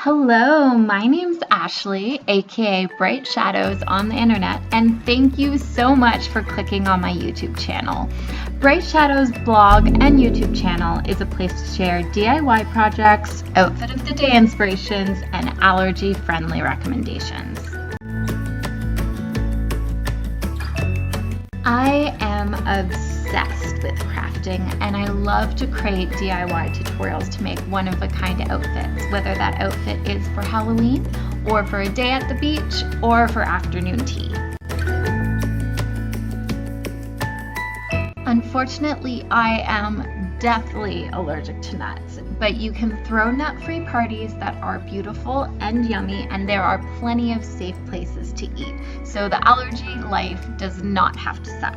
Hello, my name's Ashley, aka Bright Shadows on the internet, and thank you so much for clicking on my YouTube channel. Bright Shadows blog and YouTube channel is a place to share DIY projects, outfit of the day inspirations, and allergy-friendly recommendations. I am obsessed with crafting, and I love to create DIY tutorials to make one-of-a-kind outfits, whether that outfit is for Halloween, or for a day at the beach, or for afternoon tea. Unfortunately, I am deathly allergic to nuts, but you can throw nut-free parties that are beautiful and yummy, and there are plenty of safe places to eat, so the allergy life does not have to suck.